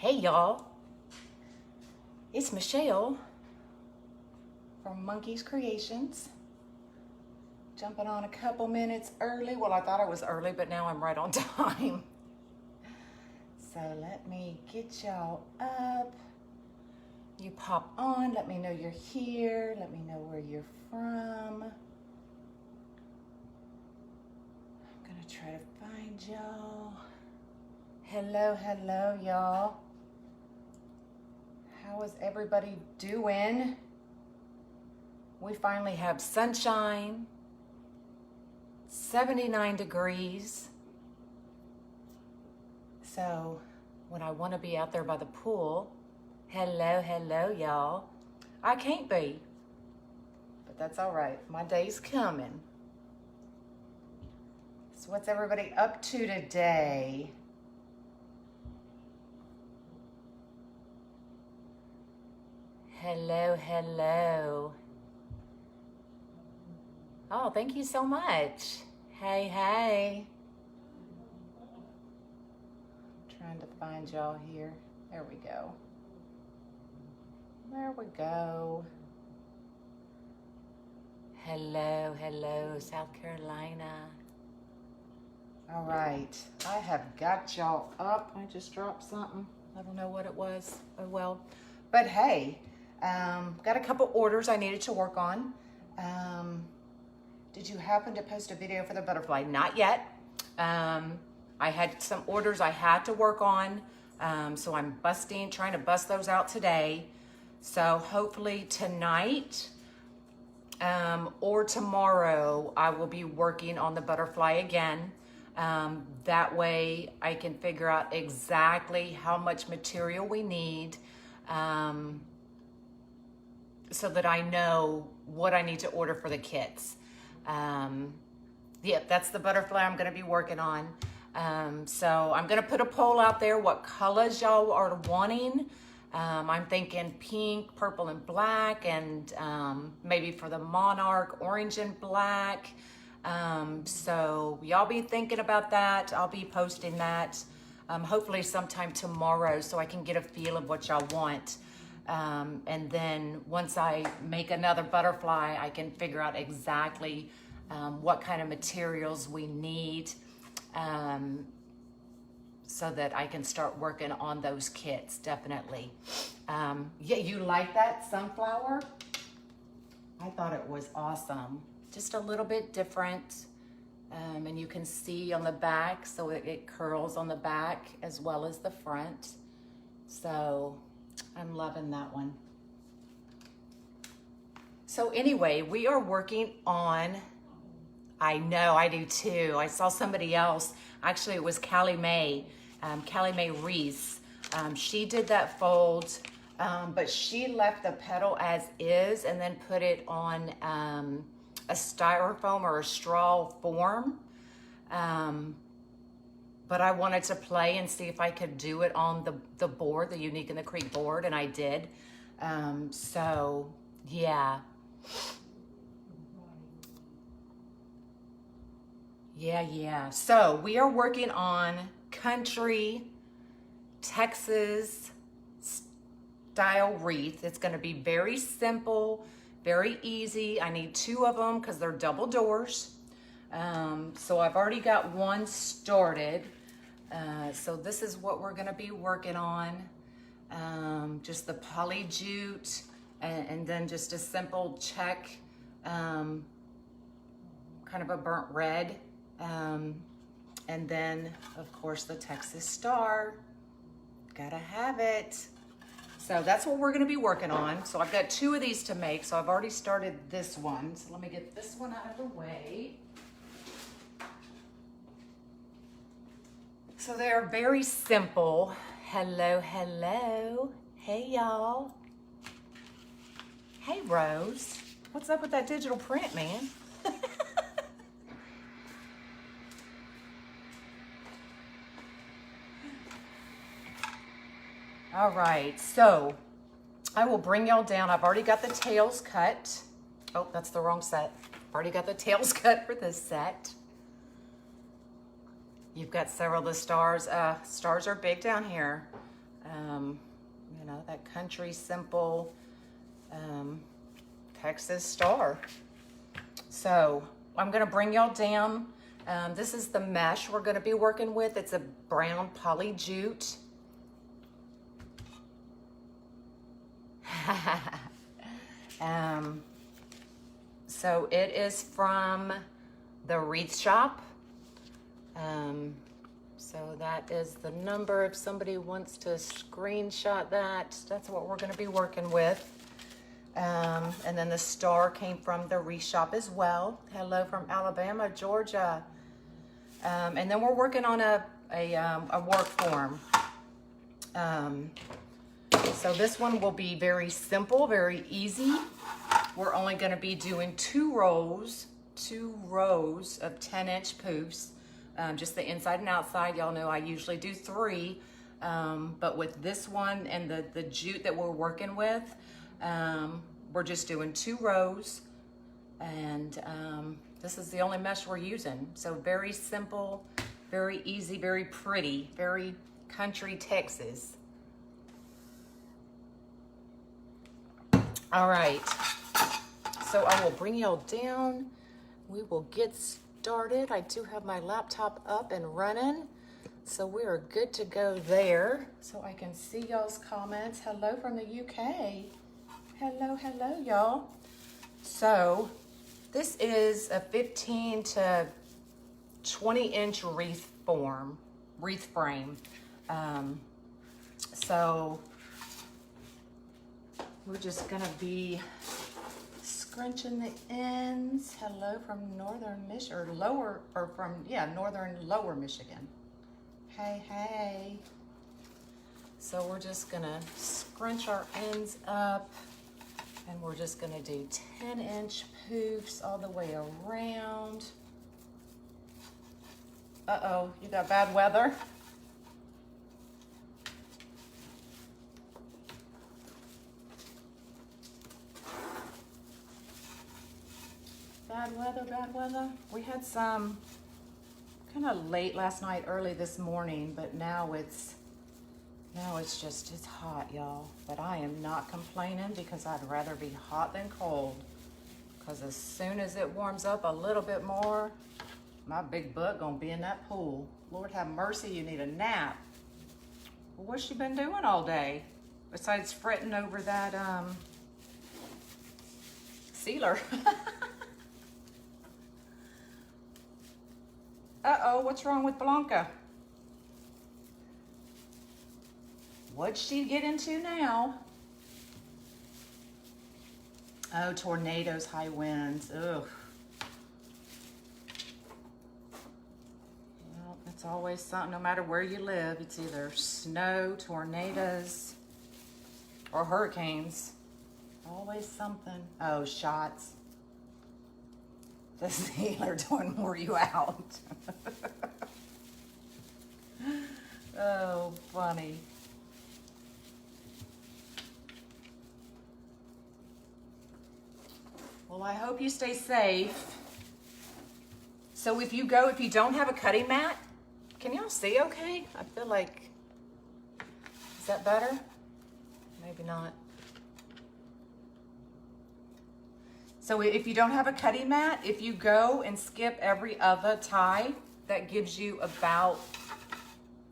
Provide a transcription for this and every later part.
Hey y'all, it's Michelle from Monkey's Creations. Jumping on a couple minutes early. Well, I thought I was early, but now I'm right on time. So let me get y'all up. You pop on, let me know you're here. Let me know where you're from. I'm gonna try to find y'all. Hello, hello, y'all. How is everybody doing? We finally have sunshine, 79 degrees. So when I want to be out there by the pool, hello, hello, y'all. I can't be, but that's all right. My day's coming. So what's everybody up to today? Hello, hello. Oh, thank you so much. Hey, hey. Trying to find y'all here. There we go. There we go. Hello, hello, South Carolina. All right, I have got y'all up. I just dropped something. I don't know what it was. Oh well. But hey, got a couple orders I needed to work on. Did you happen to post a video for the butterfly? Not yet. I had some orders I had to work on. So I'm trying to bust those out today. So hopefully tonight or tomorrow, I will be working on the butterfly again. That way I can figure out exactly how much material we need so that I know what I need to order for the kits. Yeah, that's the butterfly I'm going to be working on. So I'm going to put a poll out there what colors y'all are wanting. I'm thinking pink, purple, and black, and maybe for the monarch, orange and black. So y'all be thinking about that. I'll be posting that hopefully sometime tomorrow so I can get a feel of what y'all want. And then once I make another butterfly, I can figure out exactly what kind of materials we need so that I can start working on those kits, definitely. Yeah, you like that sunflower? I thought it was awesome. Just a little bit different. And you can see on the back, so it curls on the back as well as the front. So I'm loving that one. So anyway, we are working on, I know, I do too. I saw somebody else, actually it was Callie Mae Wreaths. She did that fold, but she left the petal as is and then put it on a styrofoam or a straw form. But I wanted to play and see if I could do it on the board, the Unique in the Creek board, and I did. So yeah. Yeah. So we are working on country Texas style wreath. It's going to be very simple, very easy. I need 2 of them because they're double doors. So I've already got one started. So this is what we're going to be working on. Just the poly jute and then just a simple check, kind of a burnt red. And then of course the Texas star, gotta have it. So that's what we're gonna be working on. So I've got 2 of these to make. So I've already started this one. So let me get this one out of the way. So they're very simple. Hello, hello. Hey y'all. Hey Rose. What's up with that digital print, man? All right, so I will bring y'all down. I've already got the tails cut. Oh, that's the wrong set. I've already got the tails cut for this set. You've got several of the stars. Stars are big down here. You know, that country simple Texas star. So I'm gonna bring y'all down. This is the mesh we're gonna be working with. It's a brown poly jute. So it is from the Wreath shop. So that is the number if somebody wants to screenshot that. That's what we're gonna be working with. And then the star came from the Wreath shop as well. Hello from Alabama, Georgia. And then we're working on a work form. So this one will be very simple, very easy. We're only gonna be doing two rows of 10-inch poofs. Just the inside and outside. Y'all know I usually do 3, but with this one and the jute that we're working with, we're just doing 2 rows, and this is the only mesh we're using. So very simple, very easy, very pretty, very country Texas. All right, so I will bring y'all down. We will get started. I do have my laptop up and running, so we are good to go there. So I can see y'all's comments. Hello from the UK. Hello, hello, y'all. So this is a 15 to 20-inch wreath frame. So we're just gonna be scrunching the ends. Hello from northern Michigan, northern lower Michigan. Hey, hey. So we're just gonna scrunch our ends up, and we're just gonna do 10-inch poofs all the way around. Uh-oh, you got bad weather? Bad weather. We had some kind of late last night, early this morning, but now it's hot, y'all. But I am not complaining because I'd rather be hot than cold. Because as soon as it warms up a little bit more, my big butt gonna be in that pool. Lord have mercy, you need a nap. Well, what's she been doing all day? Besides fretting over that sealer. Uh-oh, what's wrong with Blanca? What'd she get into now? Oh, tornadoes, high winds, ugh. Well, it's always something, no matter where you live. It's either snow, tornadoes, or hurricanes. Always something. Oh, shots. The sealer done wore you out. Oh, funny. Well, I hope you stay safe. So if you don't have a cutting mat, can y'all see okay? I feel like, is that better? Maybe not. So if you don't have a cutting mat, if you go and skip every other tie, that gives you about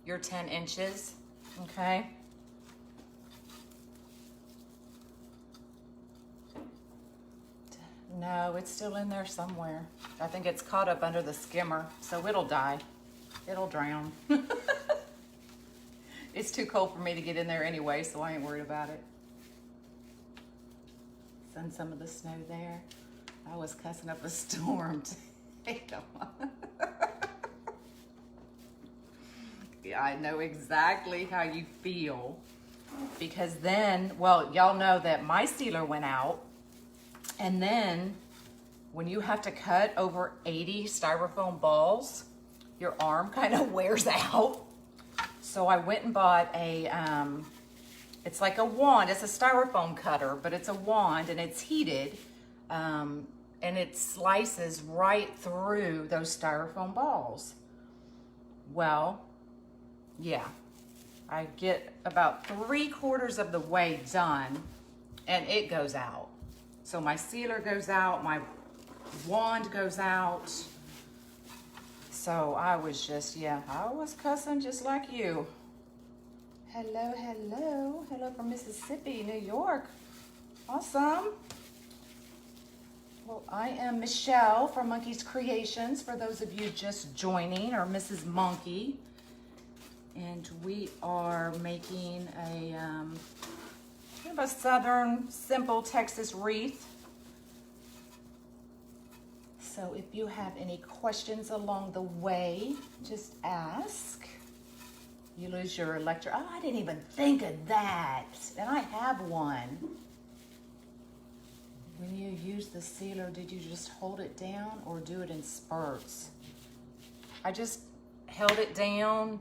your 10 inches, okay? No, it's still in there somewhere. I think it's caught up under the skimmer, so it'll die. It'll drown. It's too cold for me to get in there anyway, so I ain't worried about it. Send some of the snow there. I was cussing up a storm. Yeah, I know exactly how you feel. Because then, well, y'all know that my sealer went out. And then when you have to cut over 80 styrofoam balls, your arm kind of wears out. So I went and bought a, it's like a wand. It's a styrofoam cutter, but it's a wand and it's heated. And it slices right through those styrofoam balls. Well, yeah, I get about 3/4 of the way done and it goes out. So my sealer goes out, my wand goes out. So I was just, yeah, I was cussing just like you. Hello, hello. Hello from Mississippi, New York. Awesome. Well, I am Michelle from Monkey's Creations, for those of you just joining, or Mrs. Monkey. And we are making a kind of a southern, simple Texas wreath. So if you have any questions along the way, just ask. You lose your electric, oh, I didn't even think of that. And I have one. When you use the sealer, did you just hold it down or do it in spurts? I just held it down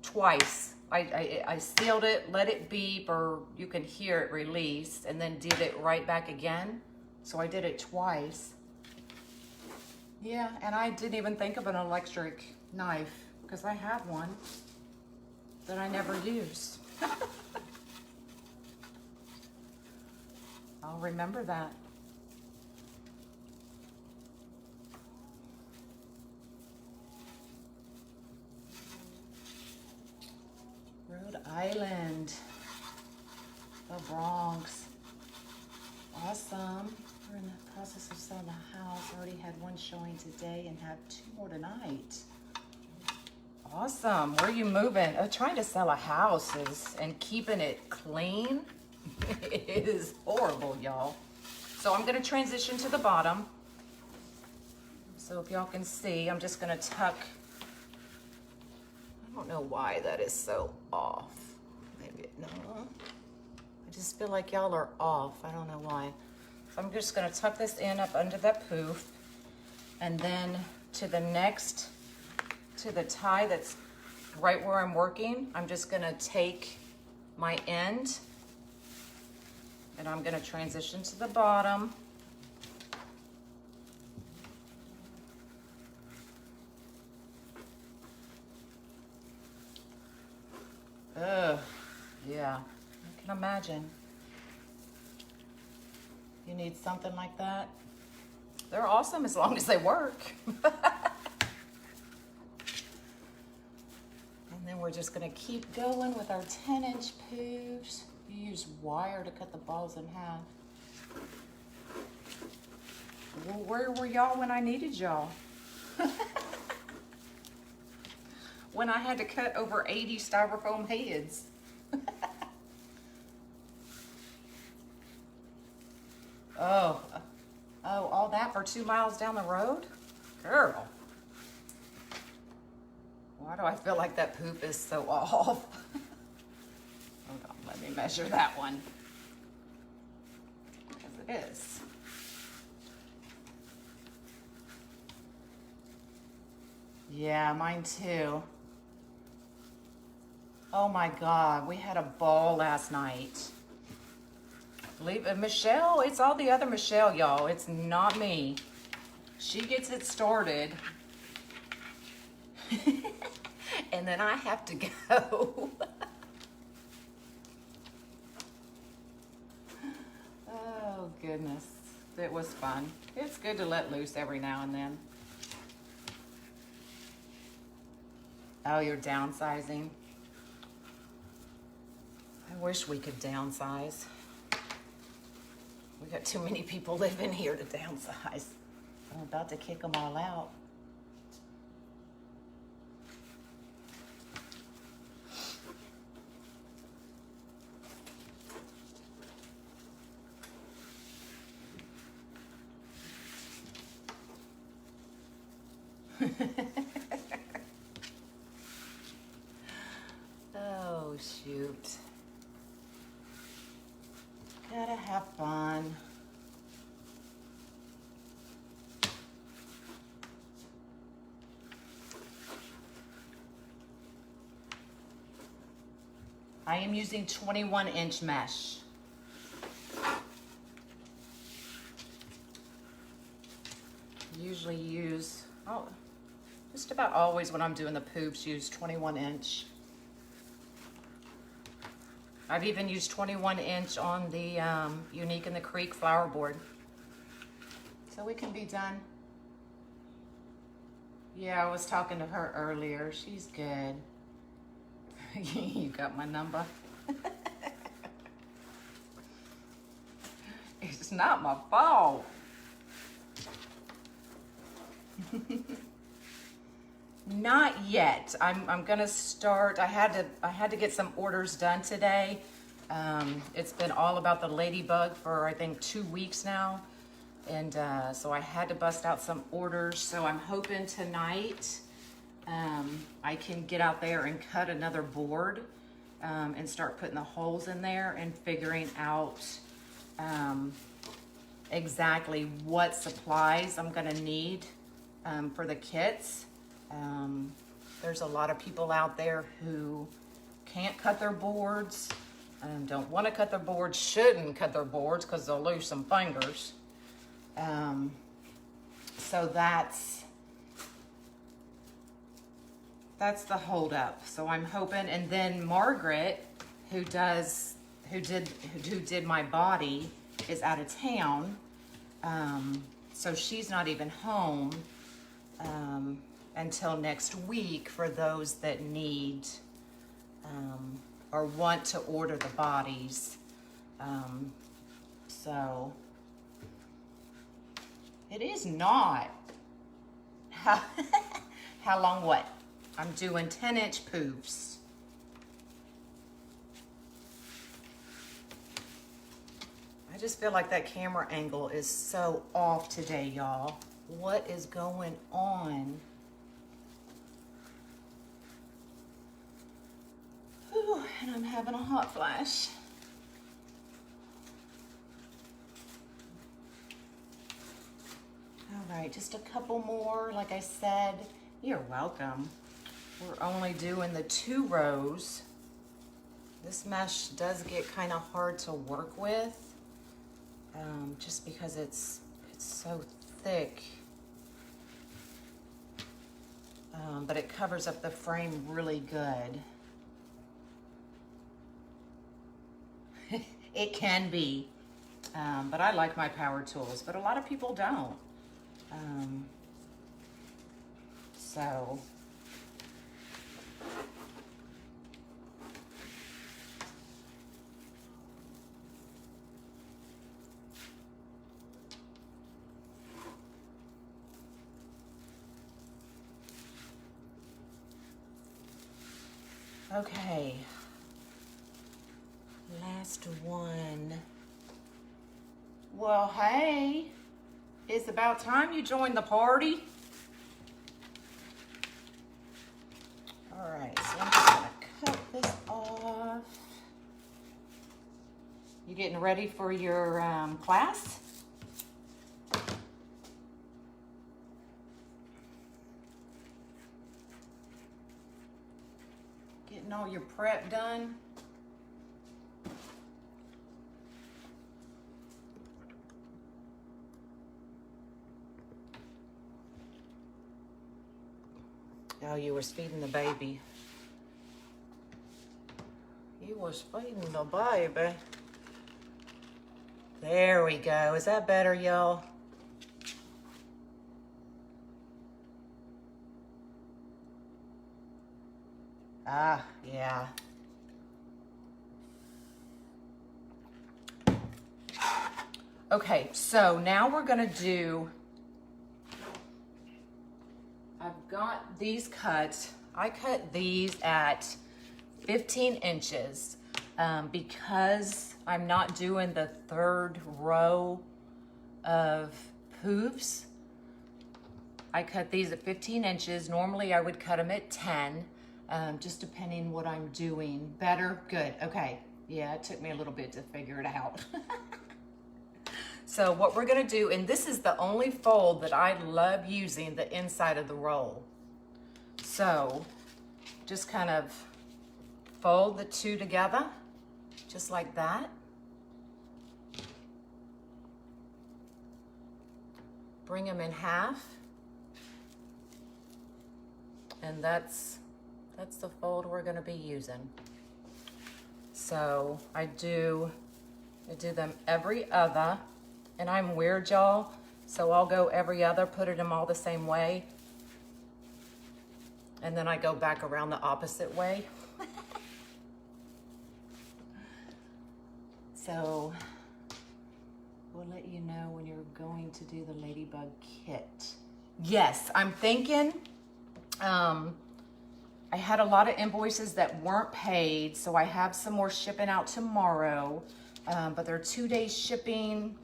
twice. I sealed it, let it beep, or you can hear it release, and then did it right back again. So I did it twice. Yeah, and I didn't even think of an electric knife because I have one that I never use. I'll remember that. Rhode Island, the Bronx. Awesome. We're in the process of selling the house. Already had one showing today and have 2 more tonight. Awesome. Where are you moving? Trying to sell a house and keeping it clean. It is horrible, y'all. So I'm going to transition to the bottom. So if y'all can see, I'm just going to tuck. I don't know why that is so off. Maybe, no. I just feel like y'all are off. I don't know why. So I'm just going to tuck this in up under that poof. And then to the next, to the tie that's right where I'm working, I'm just going to take my end and I'm going to transition to the bottom. Ugh, yeah, I can imagine. You need something like that. They're awesome as long as they work. And then we're just gonna keep going with our 10-inch poofs. You use wire to cut the balls in half. Well, where were y'all when I needed y'all? When I had to cut over 80 styrofoam heads. Oh, all that for 2 miles down the road? Girl. Why do I feel like that poop is so off? Hold on, let me measure that one. Because it is. Yeah, mine too. Oh my God, we had a ball last night. Michelle, it's all the other Michelle, y'all. It's not me. She gets it started. And then I have to go. Oh, goodness. It was fun. It's good to let loose every now and then. Oh, you're downsizing? I wish we could downsize. We got too many people living here to downsize. I'm about to kick them all out. Oh, shoot. Gotta have fun. I am using 21-inch mesh. Usually use, just about always when I'm doing the poops, use 21-inch. I've even used 21" on the Unique in the Creek flower board. So we can be done. Yeah, I was talking to her earlier. She's good. You got my number. It's not my fault. Not yet. I'm gonna start. I had to get some orders done today. It's been all about the ladybug for I think 2 weeks now, and so I had to bust out some orders. So I'm hoping tonight I can get out there and cut another board and start putting the holes in there and figuring out exactly what supplies I'm gonna need for the kits. There's a lot of people out there who can't cut their boards, don't want to cut their boards, shouldn't cut their boards because they'll lose some fingers. So that's the holdup. So I'm hoping, and then Margaret, who did my body, is out of town. So she's not even home until next week for those that need or want to order the bodies. So it is not. How long what? I'm doing 10" poofs. I just feel like that camera angle is so off today, y'all. What is going on? Whew, and I'm having a hot flash. All right, just a couple more. Like I said, you're welcome. We're only doing the 2 rows. This mesh does get kind of hard to work with, just because it's so thick. But it covers up the frame really good. It can be, but I like my power tools, but a lot of people don't. So okay, last one. Well, hey, it's about time you joined the party. All right, so I'm just gonna cut this off. You getting ready for your class? Getting all your prep done? Oh, you was feeding the baby. You was feeding the baby. There we go. Is that better, y'all? Ah, yeah. Okay, so now we're gonna do, I've got these cut. I cut these at 15 inches because I'm not doing the 3rd row of poofs. I cut these at 15 inches. Normally I would cut them at 10, just depending what I'm doing. Better? Good. Okay. Yeah, it took me a little bit to figure it out. So what we're gonna do, and this is the only fold that I love using, the inside of the roll. So just kind of fold the 2 together, just like that. Bring them in half. And that's the fold we're gonna be using. So I do them every other, and I'm weird, y'all. So I'll go every other, put them all the same way. And then I go back around the opposite way. So we'll let you know when you're going to do the ladybug kit. Yes, I'm thinking, I had a lot of invoices that weren't paid, so I have some more shipping out tomorrow, but they're 2 days shipping.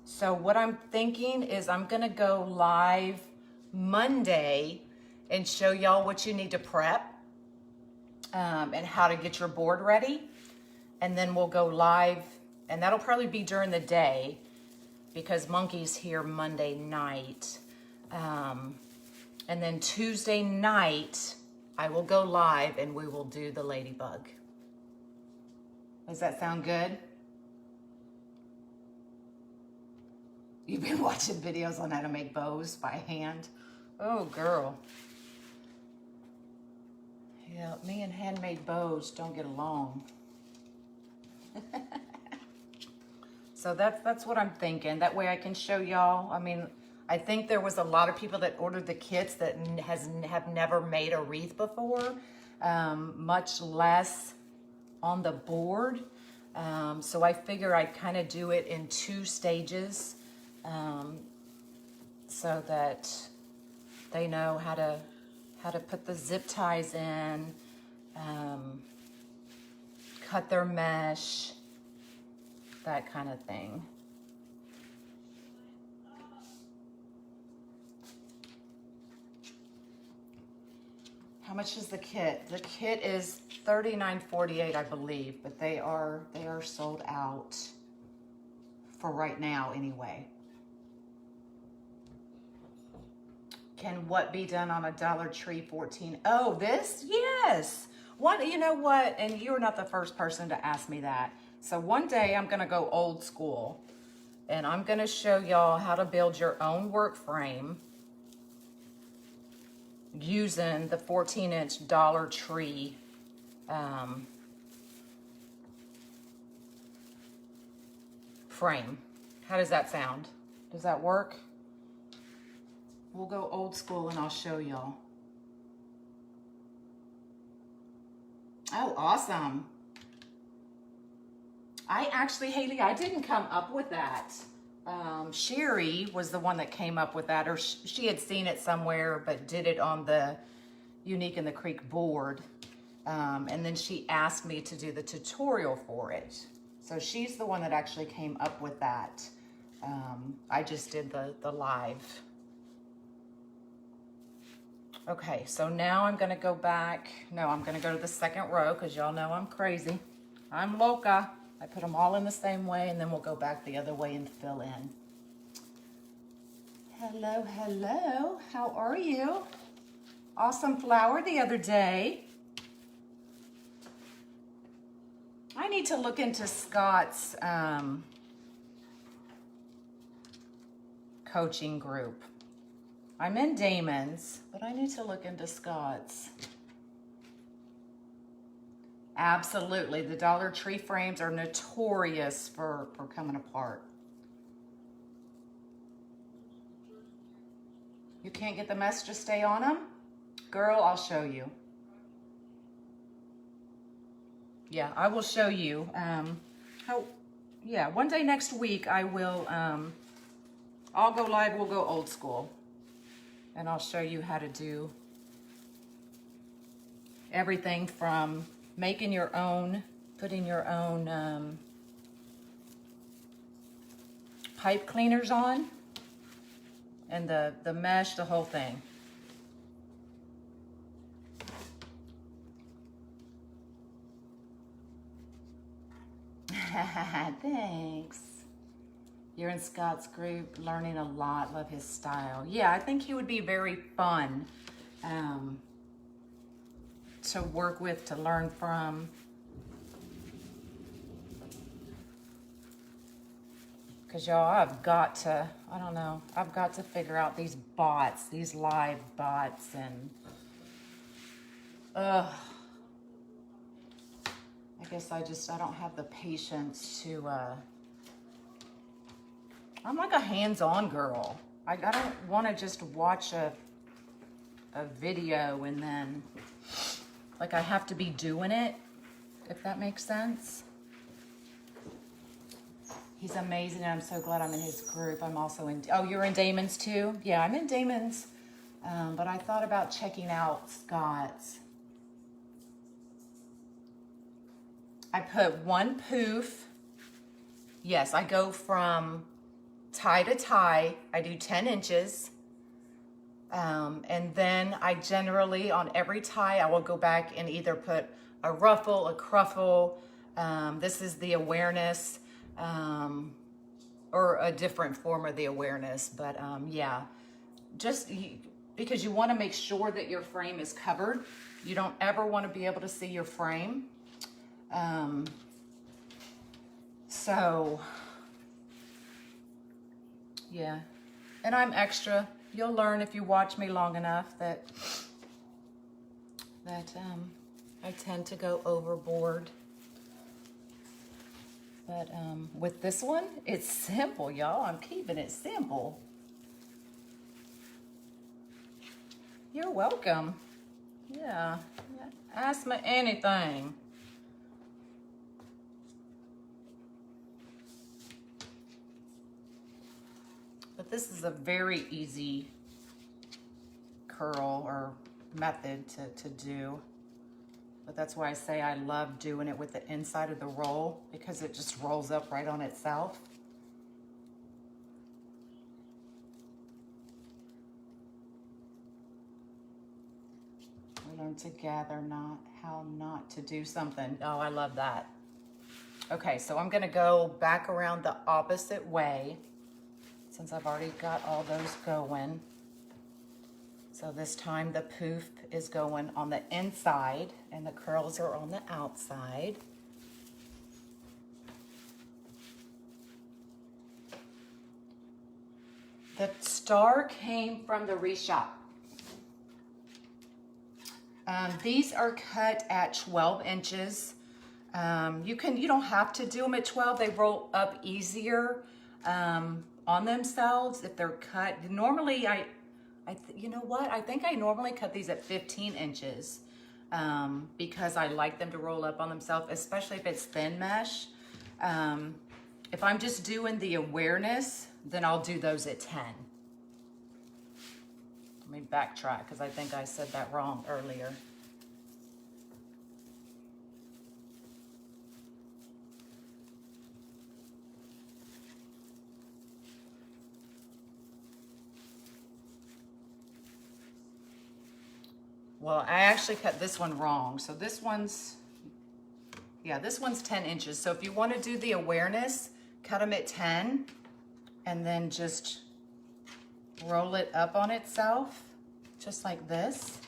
So what I'm thinking is I'm gonna go live Monday and show y'all what you need to prep and how to get your board ready. And then we'll go live, and that'll probably be during the day because Monkey's here Monday night. And then Tuesday night, I will go live and we will do the ladybug. Does that sound good? You've been watching videos on how to make bows by hand? Oh, girl. Yeah, me and handmade bows don't get along. So that's what I'm thinking. That way I can show y'all. I mean, I think there was a lot of people that ordered the kits that have never made a wreath before, much less on the board. So I figure I'd kind of do it in 2 stages, so that they know how to put the zip ties in, cut their mesh, that kind of thing. How much is the kit? The kit is $39.48, I believe, but they are sold out for right now anyway. Can what be done on a Dollar Tree 14? Oh, this? Yes. What, you know what? And you're not the first person to ask me that. So one day I'm gonna go old school and I'm gonna show y'all how to build your own work frame using the 14-inch Dollar Tree frame. How does that sound? Does that work? We'll go old school and I'll show y'all. Oh, awesome. I actually, Haley, I didn't come up with that. Sherry was the one that came up with that, or she had seen it somewhere, but did it on the Unique in the Creek board. And then she asked me to do the tutorial for it. So she's the one that actually came up with that. I just did the live. Okay, so now I'm gonna go back. No, I'm gonna go to the second row because y'all know I'm crazy. I'm loca. I put them all in the same way and then we'll go back the other way and fill in. Hello, hello. How are you? Awesome flower the other day. I need to look into Scott's coaching group. I'm in Damon's, but I need to look into Scott's. Absolutely, the Dollar Tree frames are notorious for coming apart. You can't get the mesh to stay on them? Girl, I'll show you. Yeah, I will show you. Yeah, one day next week I will, I'll go live, we'll go old school. And I'll show you how to do everything from making your own, putting your own pipe cleaners on, and the mesh, the whole thing. Thanks. You're in Scott's group, learning a lot, love his style. Yeah, I think he would be very fun to work with, to learn from. Because y'all, I've got to, I don't know, I've got to figure out these bots, these live bots, and I guess I don't have the patience to, I'm like a hands-on girl. I don't want to just watch a video and then, like, I have to be doing it, if that makes sense. He's amazing, and I'm so glad I'm in his group. I'm also in, oh, you're in Damon's too? Yeah, I'm in Damon's, but I thought about checking out Scott's. I put one poof. Yes, I go from tie to tie. I do 10 inches. And then I generally, on every tie, I will go back and either put a ruffle, a cruffle. This is the awareness, or a different form of the awareness. But yeah, just because you want to make sure that your frame is covered. You don't ever want to be able to see your frame. So yeah, and I'm extra. You'll learn if you watch me long enough that I tend to go overboard. But with this one, it's simple, y'all. I'm keeping it simple. You're welcome. Yeah, ask me anything. But this is a very easy curl or method to do. But that's why I say I love doing it with the inside of the roll, because it just rolls up right on itself. We learn together how not to do something. Oh, I love that. Okay, so I'm gonna go back around the opposite way, since I've already got all those going. So this time the poof is going on the inside and the curls are on the outside. The star came from the Wreath shop. These are cut at 12 inches. You don't have to do them at 12. They roll up easier on themselves if they're cut. Normally, you know what? I think I normally cut these at 15 inches because I like them to roll up on themselves, especially if it's thin mesh. If I'm just doing the awareness, then I'll do those at 10. Let me backtrack because I think I said that wrong earlier. Well, I actually cut this one wrong. So this one's 10 inches. So if you want to do the awareness, cut them at 10 and then just roll it up on itself, just like this.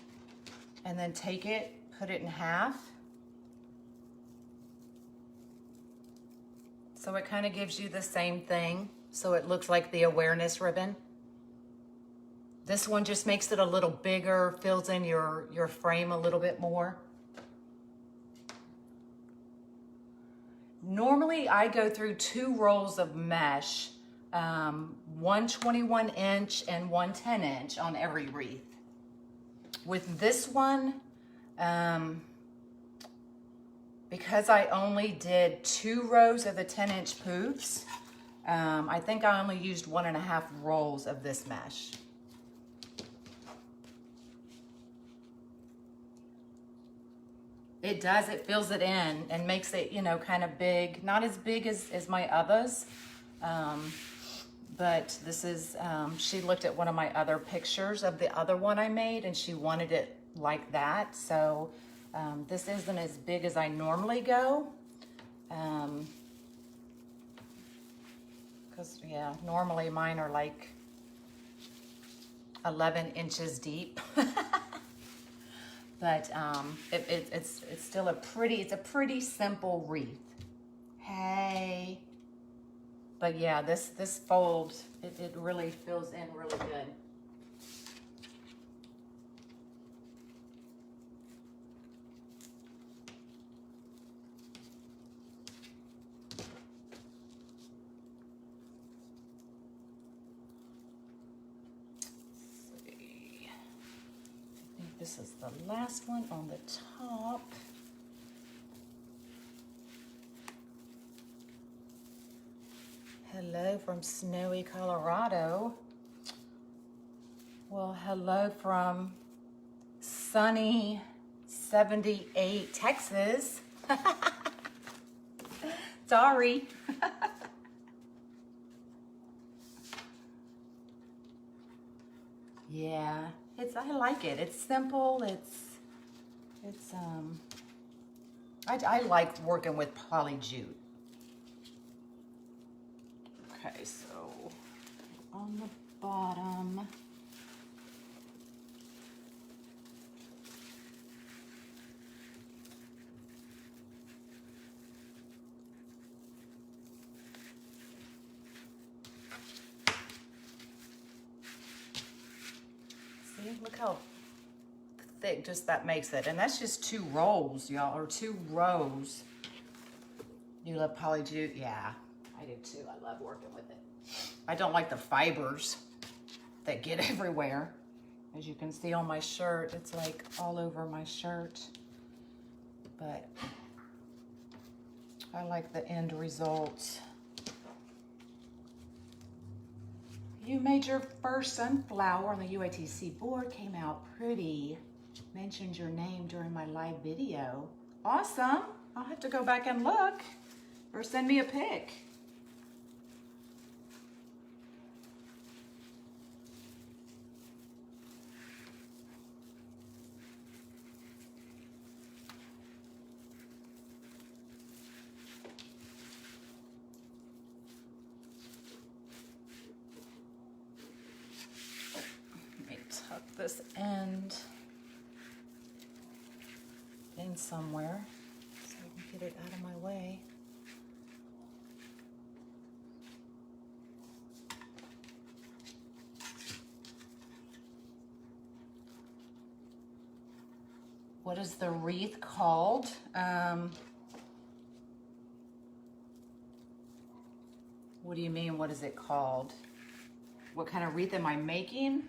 And then take it, put it in half. So it kind of gives you the same thing. So it looks like the awareness ribbon. This one just makes it a little bigger, fills in your frame a little bit more. Normally, I go through 2 rolls of mesh, one 21 inch and one 10 inch on every wreath. With this one, because I only did 2 rows of the 10 inch poofs, I think I only used 1.5 rolls of this mesh. It does, it fills it in and makes it, you know, kind of big. Not as big as my others, but this is, she looked at one of my other pictures of the other one I made and she wanted it like that. So this isn't as big as I normally go. Because, yeah, normally mine are like 11 inches deep. But it's still a pretty simple wreath. Hey. But yeah, this fold, it really fills in really good. this is the last one on the top. Hello from snowy Colorado. Well, hello from sunny 78 Texas. Sorry. Yeah, I like it. It's simple. I like working with poly jute. Okay, so on the bottom, see, look how thick just that makes it. And that's just 2 rolls, y'all, or 2 rows. You love poly jute? Yeah, I do too. I love working with it. I don't like the fibers that get everywhere. As you can see on my shirt, it's like all over my shirt. But I like the end result. You made your first sunflower on the UATC board. Came out pretty. Mentioned your name during my live video. Awesome. I'll have to go back and look. Or send me a pic. Let me tuck this end in somewhere so I can get it out of my way. What is the wreath called? What do you mean, what is it called? What kind of wreath am I making?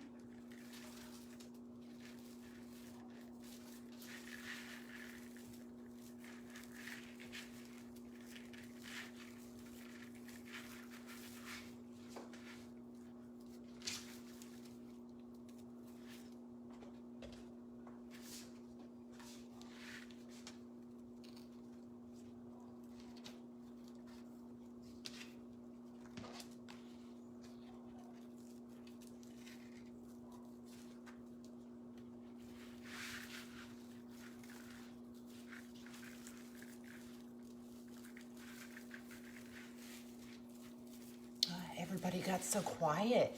Everybody got so quiet.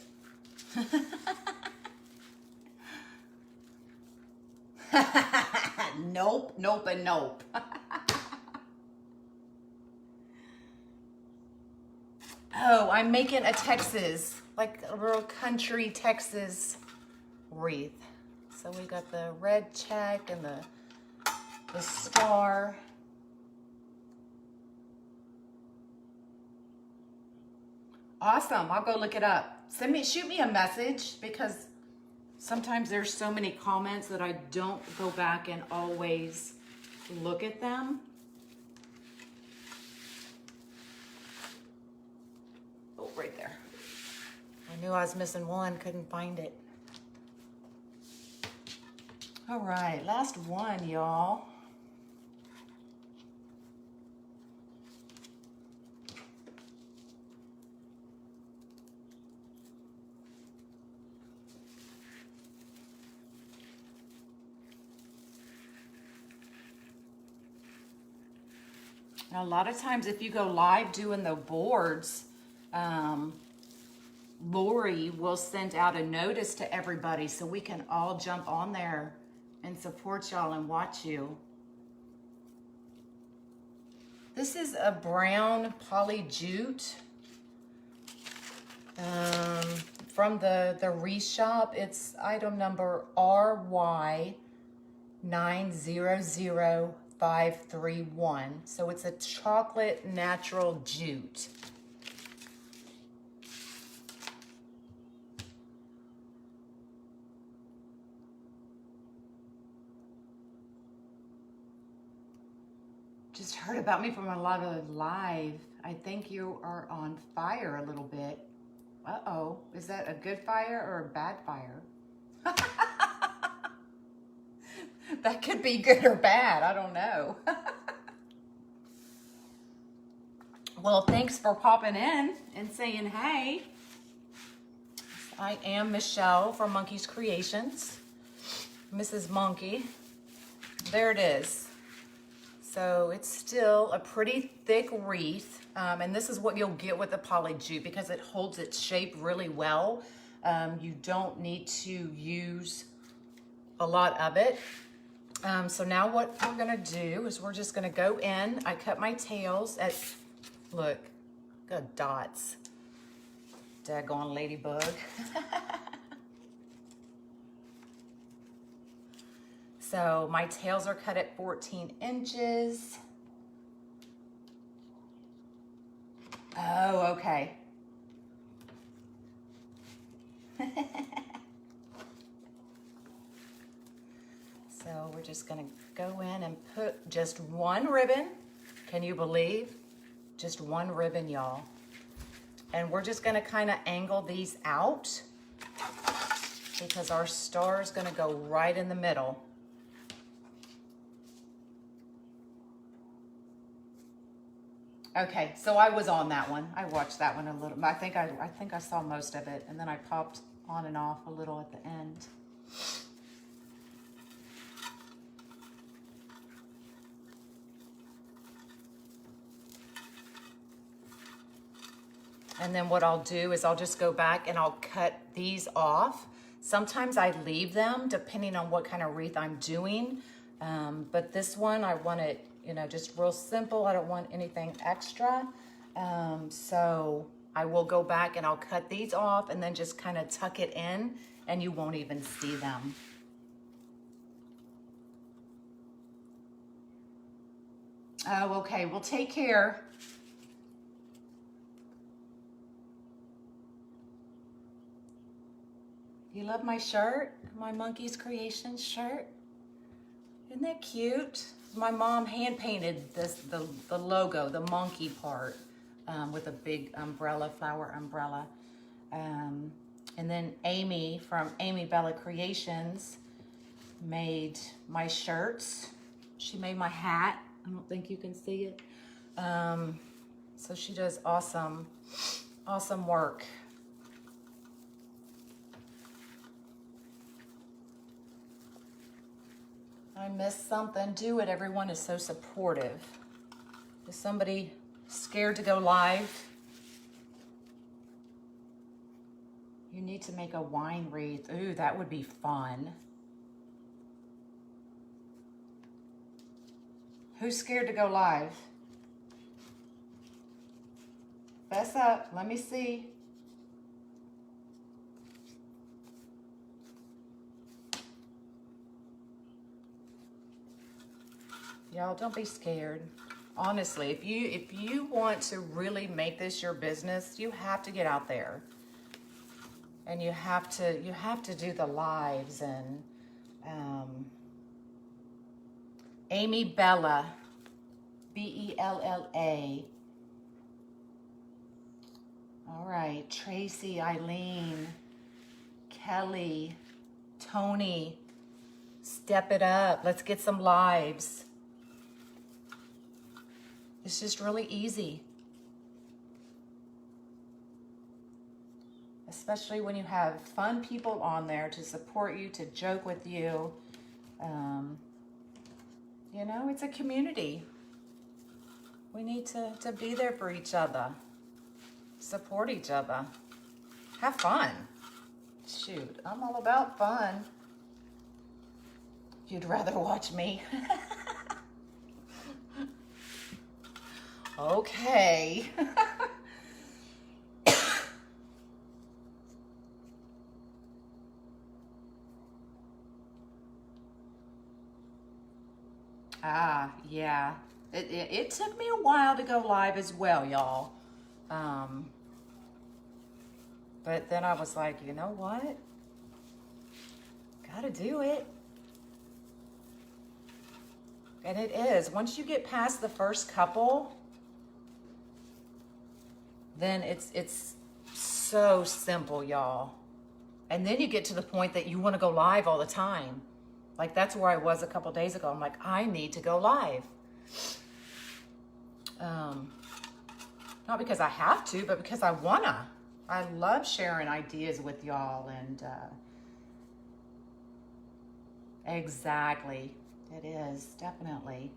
Nope, nope, and nope. Oh, I'm making a Texas, like a real country Texas wreath. So we got the red check and the star. Awesome, I'll go look it up. Shoot me a message, because sometimes there's so many comments that I don't go back and always look at them. Oh, right there. I knew I was missing one, couldn't find it. All right, last one, y'all. Now, a lot of times if you go live doing the boards, Lori will send out a notice to everybody so we can all jump on there and support y'all and watch you. This is a brown poly jute from the Wreath shop. It's item number RY900531. So it's a chocolate natural jute. Just heard about me from a lot of live. I think you are on fire a little bit. Uh-oh, is that a good fire or a bad fire? That could be good or bad, I don't know. Well, thanks for popping in and saying hey. I am Michelle from Monkey's Creations, Mrs. Monkey. There it is. So it's still a pretty thick wreath, and this is what you'll get with the poly jute because it holds its shape really well. You don't need to use a lot of it. So now what we're gonna do is we're just gonna go in. I cut my tails at, look, got dots. Daggone ladybug. So my tails are cut at 14 inches. Oh, okay. So we're just gonna go in and put just one ribbon. Can you believe? Just one ribbon, y'all. And we're just gonna kind of angle these out because our star is gonna go right in the middle. Okay, so I was on that one. I watched that one a little. I think I saw most of it, and then I popped on and off a little at the end. And then what I'll do is I'll just go back and I'll cut these off. Sometimes I leave them depending on what kind of wreath I'm doing. But this one, I want it, you know, just real simple. I don't want anything extra. So I will go back and I'll cut these off and then just kind of tuck it in and you won't even see them. Oh, okay, well, take care. You love my shirt? My Monkey's Creations shirt? Isn't that cute? My mom hand painted this, the logo, the monkey part, with a big umbrella, flower umbrella. And then Amy from Amy Bella Creations made my shirts. She made my hat. I don't think you can see it. So she does awesome, awesome work. I missed something. Do it. Everyone is so supportive. Is somebody scared to go live? You need to make a wine wreath. Ooh, that would be fun. Who's scared to go live? Fess up. Let me see. Y'all, don't be scared. Honestly, if you want to really make this your business, you have to get out there. And you have to do the lives and Amy Bella, B-E-L-L-A. All right, Tracy, Eileen, Kelly, Tony, step it up. Let's get some lives. It's just really easy. Especially when you have fun people on there to support you, to joke with you. You know, it's a community. We need to be there for each other. Support each other. Have fun. Shoot, I'm all about fun. You'd rather watch me. Okay. Yeah. It took me a while to go live as well, y'all. But then I was like, you know what? Gotta do it. And it is. Once you get past the first couple, then it's so simple, y'all. And then you get to the point that you want to go live all the time. Like that's where I was a couple days ago. I'm like, I need to go live. Not because I have to, but because I wanna. I love sharing ideas with y'all, and exactly, it is, definitely.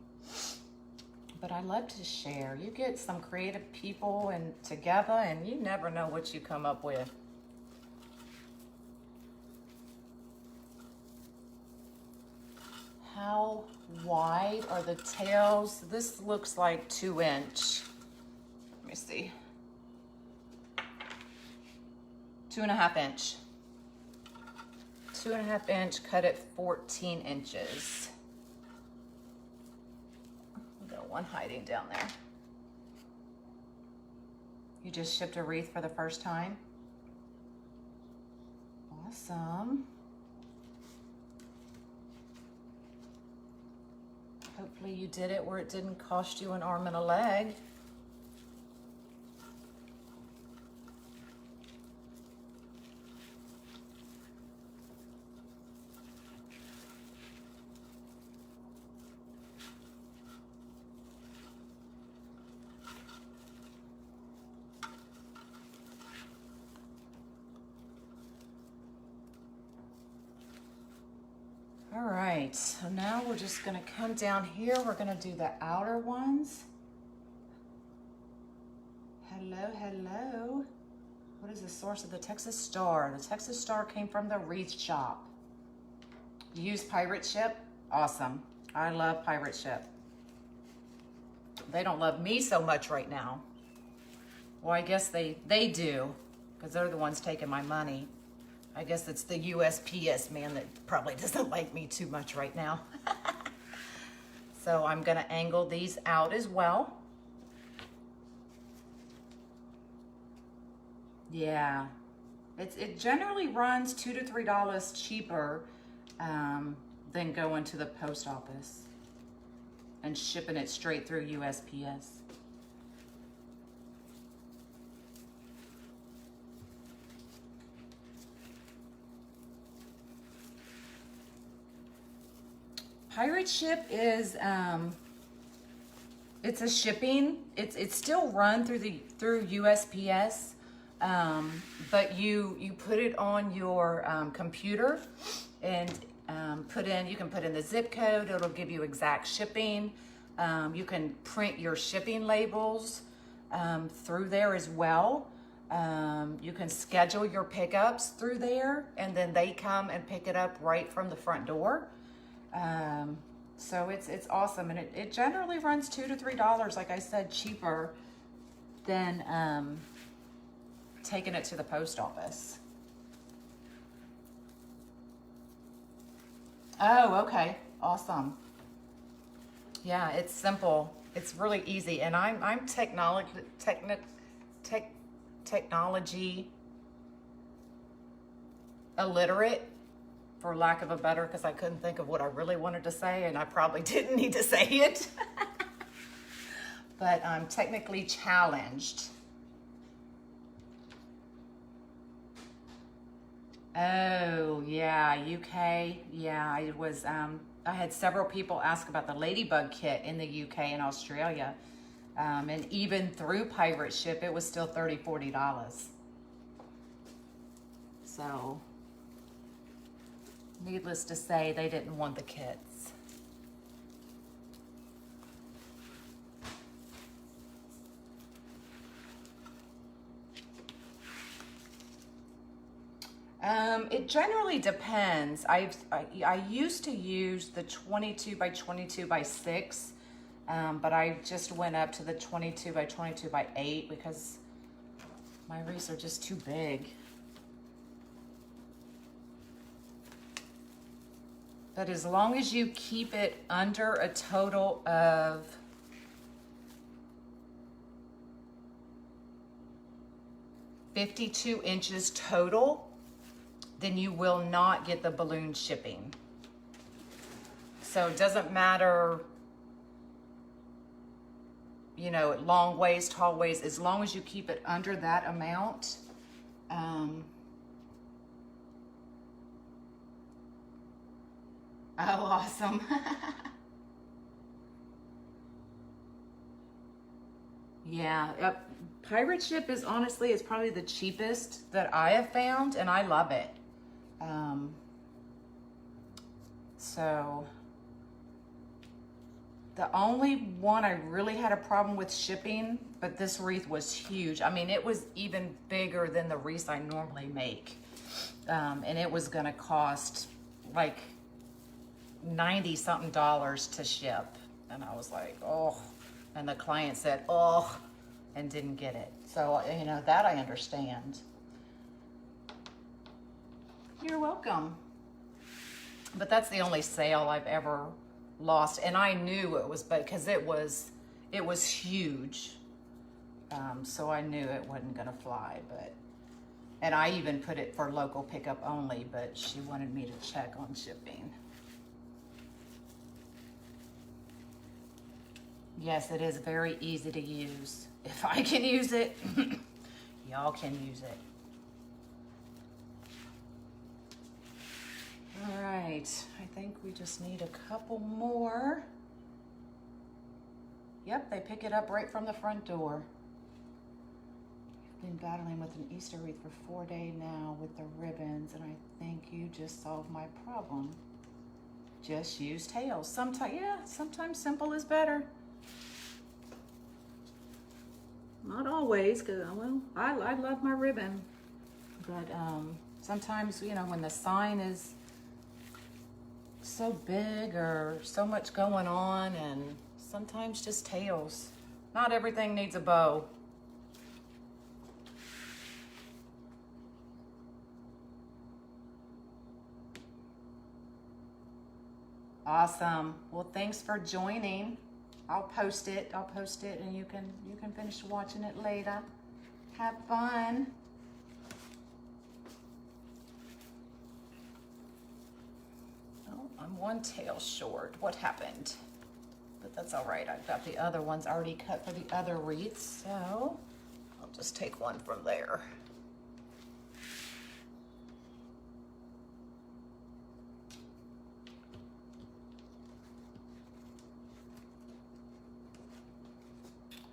But I love to share. You get some creative people and together, and you never know what you come up with. How wide are the tails? This looks like 2 inch. Let me see. 2.5 inch. 2.5 inch, cut at 14 inches. We got one hiding down there. You just shipped a wreath for the first time? Awesome. Hopefully you did it where it didn't cost you an arm and a leg. All right, so now we're just gonna come down here. We're gonna do the outer ones. Hello, hello. What is the source of the Texas Star? The Texas Star came from the Wreath shop. You use pirate ship? Awesome. I love pirate ship. They don't love me so much right now. Well, I guess they do, because they're the ones taking my money. I guess it's the USPS man that probably doesn't like me too much right now. So I'm gonna angle these out as well. Yeah, it generally runs $2 to $3 cheaper than going to the post office and shipping it straight through USPS. Pirate ship is it's a shipping. It's still run through USPS, but you put it on your computer and you can put in the zip code. It'll give you exact shipping. You can print your shipping labels through there as well. You can schedule your pickups through there, and then they come and pick it up right from the front door. So it's awesome, and it generally runs $2 to $3, like I said, cheaper than taking it to the post office. Oh, okay, awesome. Yeah, it's simple. It's really easy, and I'm technology illiterate, for lack of a better, because I couldn't think of what I really wanted to say, and I probably didn't need to say it. But I'm technically challenged. Oh, yeah, UK. Yeah, I was, I had several people ask about the Ladybug kit in the UK and Australia. And even through pirate ship, it was still $30, $40. So, needless to say, they didn't want the kits. It generally depends. I used to use the 22 by 22 by 6, but I just went up to the 22 by 22 by 8 because my wreaths are just too big. But as long as you keep it under a total of 52 inches total, then you will not get the balloon shipping. So it doesn't matter you know, long ways, tall ways, as long as you keep it under that amount. Oh, awesome. Yeah, pirate ship is honestly, it's probably the cheapest that I have found, and I love it. So the only one I really had a problem with shipping, but this wreath was huge. I mean, it was even bigger than the wreaths I normally make. And it was gonna cost like $90-something to ship. And I was like, oh, and the client said, oh, and didn't get it. So, you know, that I understand. You're welcome. But that's the only sale I've ever lost. And I knew it was, because it was huge. So I knew it wasn't gonna fly, but, and I even put it for local pickup only, but she wanted me to check on shipping. Yes, it is very easy to use. If I can use it, y'all can use it. All right, I think we just need a couple more. Yep, they pick it up right from the front door. I've been battling with an Easter wreath for 4 days now with the ribbons, and I think you just solved my problem. Just use tails. Sometimes simple is better. Not always, because, well, I love my ribbon. But sometimes, you know, when the sign is so big or so much going on, and sometimes just tails. Not everything needs a bow. Awesome. Well, thanks for joining. I'll post it, and you can finish watching it later. Have fun. Oh, I'm one tail short. What happened? But that's all right. I've got the other ones already cut for the other wreaths, so I'll just take one from there.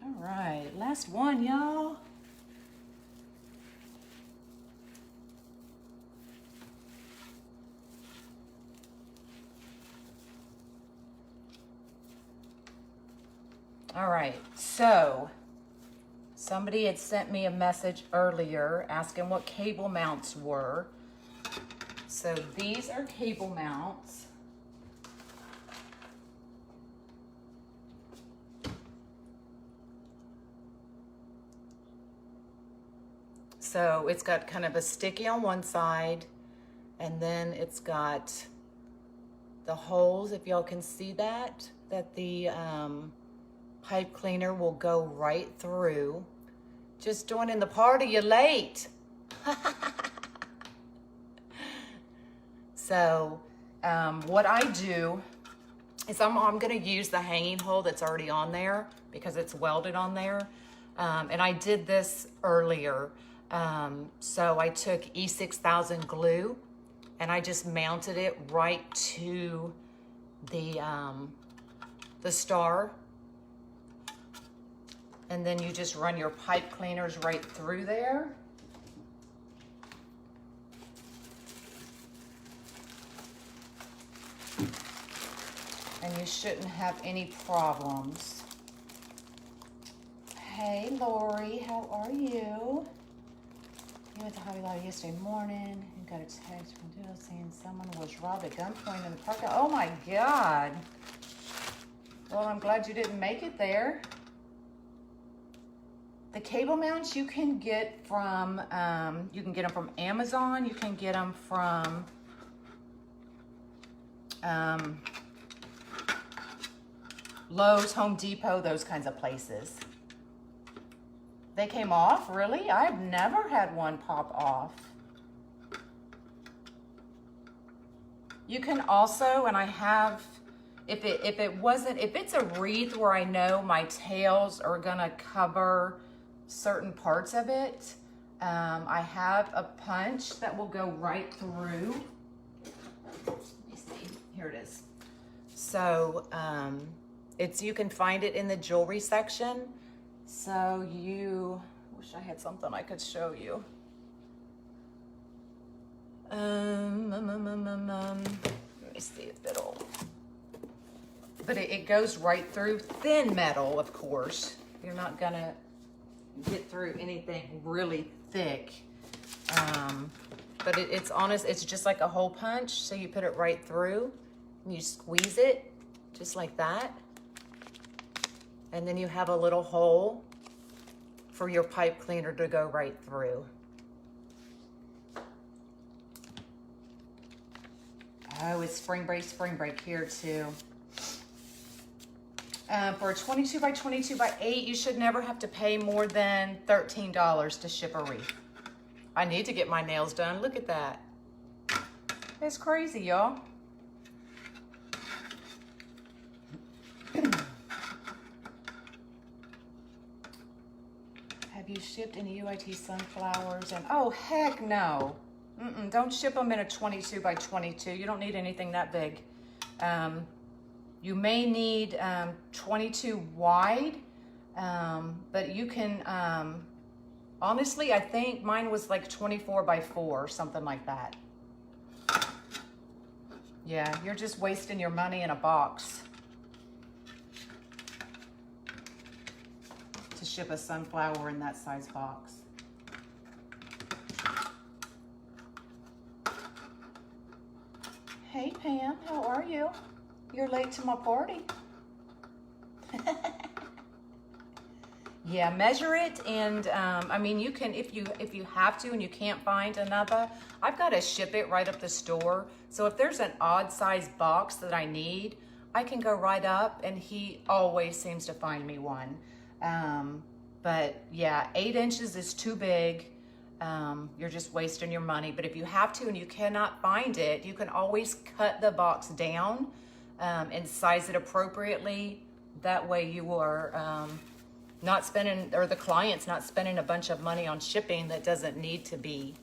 All right, last one, y'all. All right, so somebody had sent me a message earlier asking what cable mounts were. So these are cable mounts. So it's got kind of a sticky on one side, and then it's got the holes, if y'all can see that the pipe cleaner will go right through. Just joining the party, you're late. So what I do is I'm gonna use the hanging hole that's already on there because it's welded on there. And I did this earlier. So I took E6000 glue and I just mounted it right to the star. And then you just run your pipe cleaners right through there. And you shouldn't have any problems. Hey, Lori, how are you? You went to Hobby Lobby yesterday morning and got a text from Jill saying someone was robbed at gunpoint in the parking lot. Oh my God. Well, I'm glad you didn't make it there. The cable mounts you can get from, them from Amazon. You can get them from Lowe's, Home Depot, those kinds of places. They came off, really? I've never had one pop off. You can also, and I have if it's a wreath where I know my tails are gonna cover certain parts of it, I have a punch that will go right through. Let me see, here it is. So you can find it in the jewelry section. So wish I had something I could show you. Let me see if it'll, but it goes right through. Thin metal, of course. You're not gonna get through anything really thick. But it's honest, it's just like a hole punch. So you put it right through and you squeeze it just like that. And then you have a little hole for your pipe cleaner to go right through. Oh, it's spring break here too. For a 22 by 22 by 8, you should never have to pay more than $13 to ship a wreath. I need to get my nails done. Look at that. It's crazy, y'all. Have you shipped any UIT sunflowers? And oh, heck no. Don't ship them in a 22 by 22. You don't need anything that big. You may need 22 wide, but you can, honestly, I think mine was like 24 by 4 or something like that. Yeah, you're just wasting your money in a box to ship a sunflower in that size box. Hey Pam, how are you? You're late to my party. Yeah, measure it, and I mean, you can, if you have to and you can't find another, I've got to ship it right up the store. So if there's an odd size box that I need, I can go right up, and he always seems to find me one. But yeah, 8 inches is too big. You're just wasting your money. But if you have to and you cannot find it, you can always cut the box down and size it appropriately. That way you are not spending, or the client's not spending a bunch of money on shipping that doesn't need to be.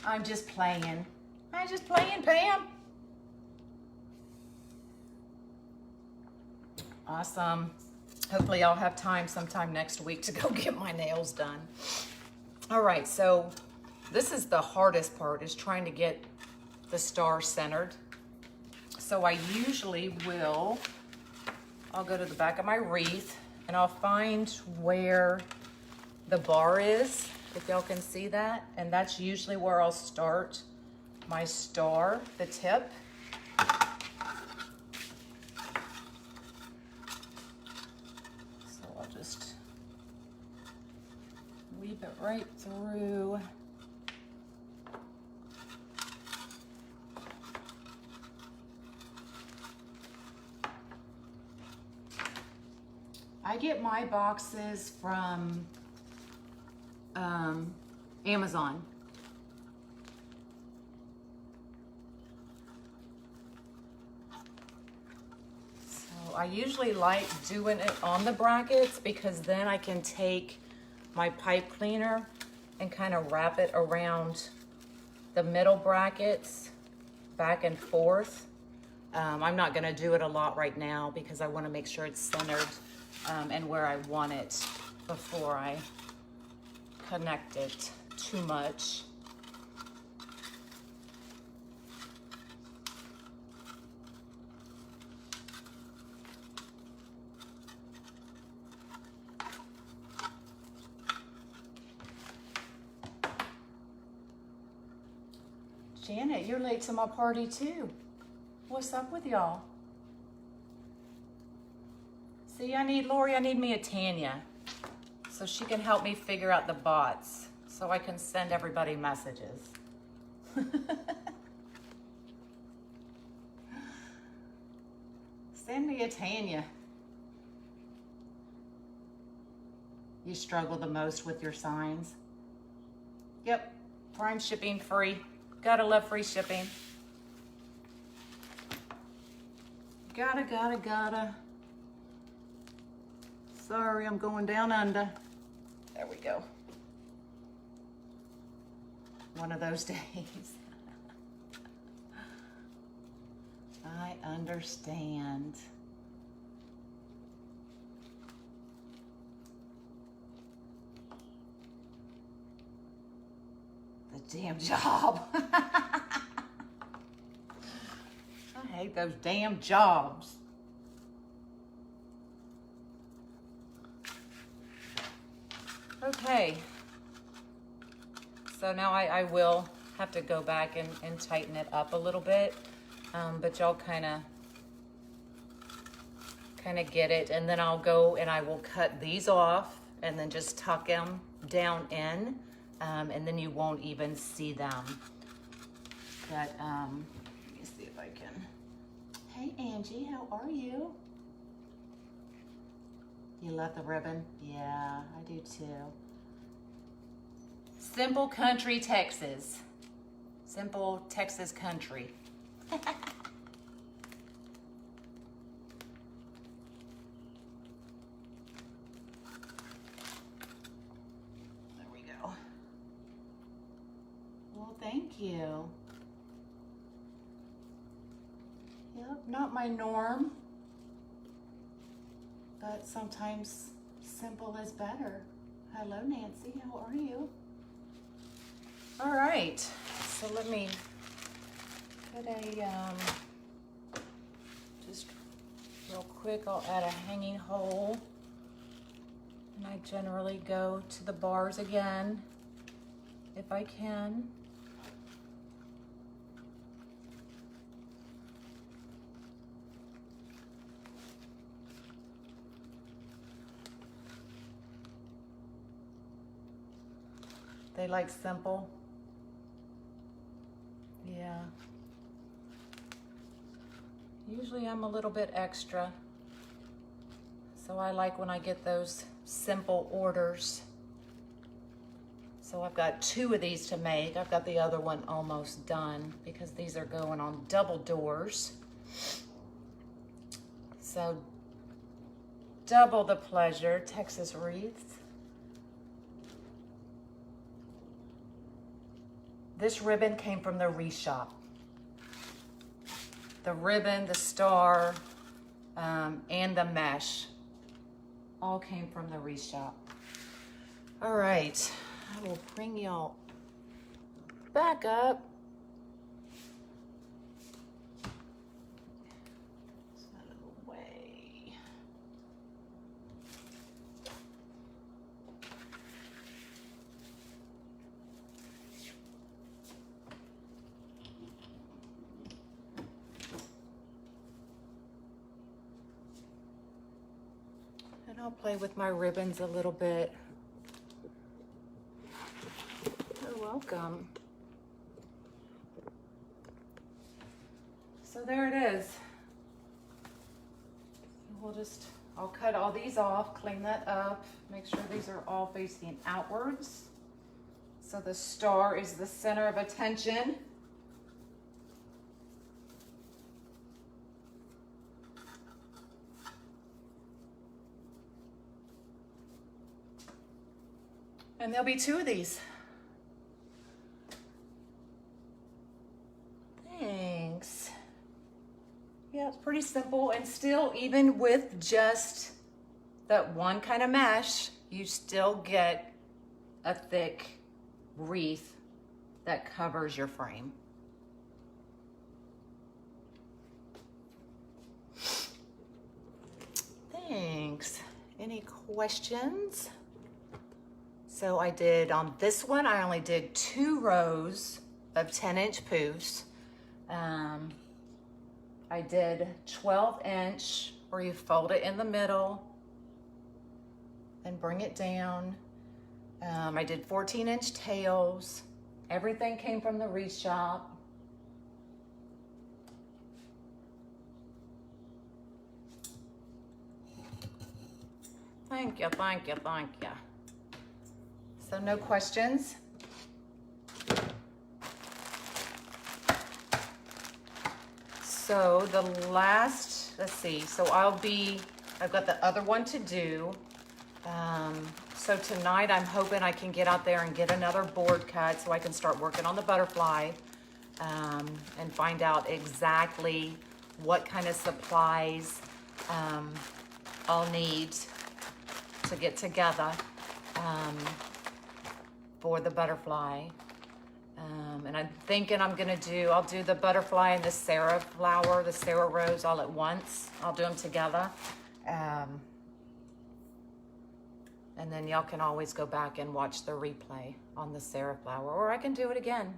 I'm just playing. Pam. Awesome. Hopefully I'll have time sometime next week to go get my nails done. All right, so this is the hardest part, is trying to get the star centered. So I usually I'll go to the back of my wreath and I'll find where the bar is, if y'all can see that. And that's usually where I'll start my star, the tip. Weave it right through. I get my boxes from Amazon. So I usually like doing it on the brackets, because then I can take my pipe cleaner and kind of wrap it around the middle brackets back and forth. I'm not gonna do it a lot right now because I wanna make sure it's centered and where I want it before I connect it too much. Janet, you're late to my party too. What's up with y'all? See, Lori, I need me a Tanya so she can help me figure out the bots so I can send everybody messages. Send me a Tanya. You struggle the most with your signs? Yep, prime shipping free. Gotta love free shipping. Gotta. Sorry, I'm going down under. There we go. One of those days. I understand. The damn job. I hate those damn jobs. Okay. So now I will have to go back and tighten it up a little bit. But y'all kind of get it. And then I'll go and I will cut these off and then just tuck them down in. And then you won't even see them. But let me see if I can. Hey Angie, how are you? You love the ribbon? Yeah, I do too. Simple country Texas. Simple Texas country. There we go. Well, thank you. Yep, not my norm, but sometimes simple is better. Hello, Nancy, how are you? All right, so let me put a, just real quick, I'll add a hanging hole. And I generally go to the bars again, if I can. They like simple. Yeah. Usually I'm a little bit extra. So I like when I get those simple orders. So I've got 2 of these to make. I've got the other one almost done because these are going on double doors. So double the pleasure, Texas Wreaths. This ribbon came from the Wreath shop. The ribbon, the star, and the mesh all came from the Wreath shop. All right, I will bring y'all back up. Out of the way. And I'll play with my ribbons a little bit. You're welcome. So there it is. I'll cut all these off, clean that up, make sure these are all facing outwards. So the star is the center of attention. And there'll be 2 of these. Thanks. Yeah, it's pretty simple, and still, even with just that one kind of mesh, you still get a thick wreath that covers your frame. Thanks. Any questions? So I did, on this one, I only did 2 rows of 10-inch poofs. I did 12-inch where you fold it in the middle and bring it down. I did 14-inch tails. Everything came from the Wreath shop. Thank you, thank you, thank you. So no questions? So the last let's see. So I've got the other one to do. So tonight I'm hoping I can get out there and get another board cut so I can start working on the butterfly, and find out exactly what kind of supplies I'll need to get together for the butterfly. And I'm thinking I'll do the butterfly and the Sarah flower, the Sarah rose all at once. I'll do them together. And then y'all can always go back and watch the replay on the Sarah flower, or I can do it again.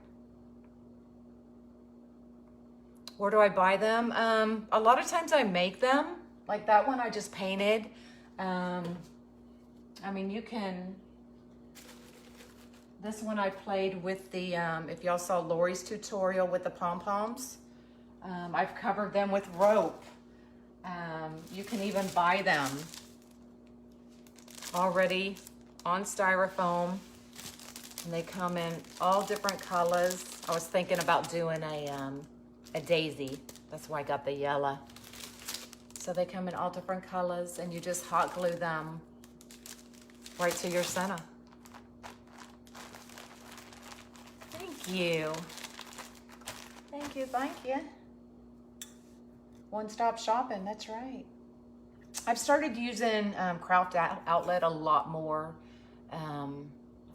Where do I buy them? A lot of times I make them. Like that one I just painted. I mean, you can, this one I played with the, if y'all saw Lori's tutorial with the pom-poms, I've covered them with rope. You can even buy them already on styrofoam, and they come in all different colors. I was thinking about doing a daisy. That's why I got the yellow. So they come in all different colors, and you just hot glue them right to your center. Thank you. Thank you, thank you. One-stop shopping, that's right. I've started using Craft Outlet a lot more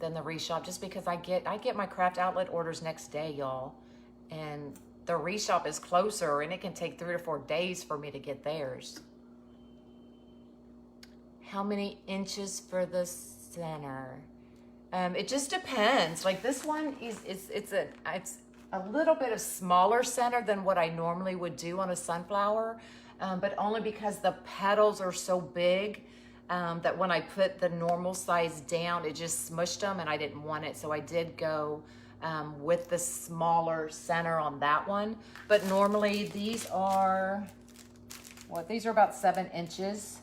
than the Reshop, just because I get my Craft Outlet orders next day, y'all. And the Reshop is closer, and it can take 3 to 4 days for me to get theirs. How many inches for the center? It just depends. Like this one it's a little bit of smaller center than what I normally would do on a sunflower, but only because the petals are so big that when I put the normal size down, it just smushed them, and I didn't want it. So I did go with the smaller center on that one. But normally these are, these are about 7 inches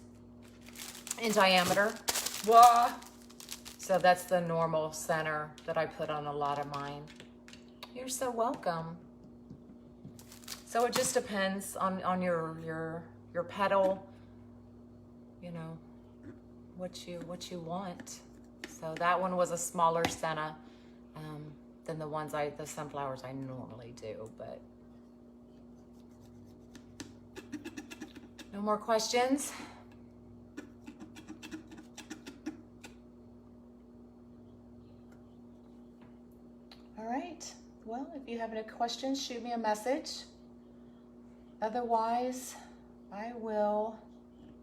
in diameter. Whoa. So that's the normal center that I put on a lot of mine. You're so welcome. So it just depends on your petal, you know, what you want. So that one was a smaller center than the sunflowers I normally do, but no more questions. All right. Well, if you have any questions, shoot me a message. Otherwise, I will.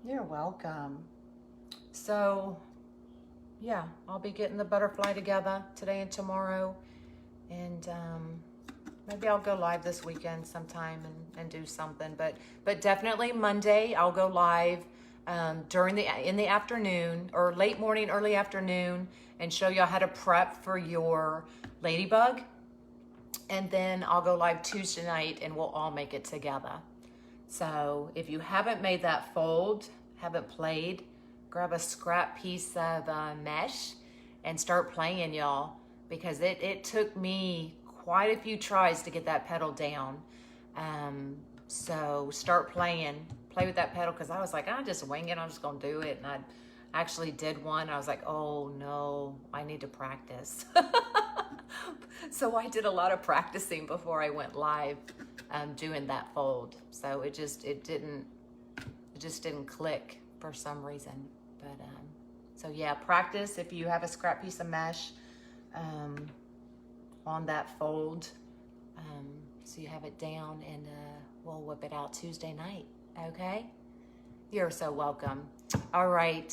You're welcome. So, yeah, I'll be getting the butterfly together today and tomorrow. And maybe I'll go live this weekend sometime and do something. But definitely Monday, I'll go live in the afternoon or late morning, early afternoon, and show y'all how to prep for your ladybug. And then I'll go live Tuesday night, and we'll all make it together. So if you haven't made that fold, haven't played, grab a scrap piece of mesh and start playing, y'all, because it took me quite a few tries to get that petal down. So start play with that petal, because I was like, I'll just wing it, I'm just gonna do it. And I actually did one. I was like, oh no, I need to practice. So I did a lot of practicing before I went live doing that fold. So it just didn't click for some reason. But so yeah, practice if you have a scrap piece of mesh on that fold, so you have it down, and we'll whip it out Tuesday night. Okay, you're so welcome. All right,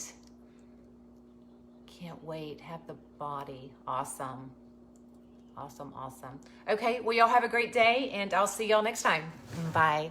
can't wait. Have the body. Awesome. Awesome. Okay, well, y'all have a great day, and I'll see y'all next time. Bye.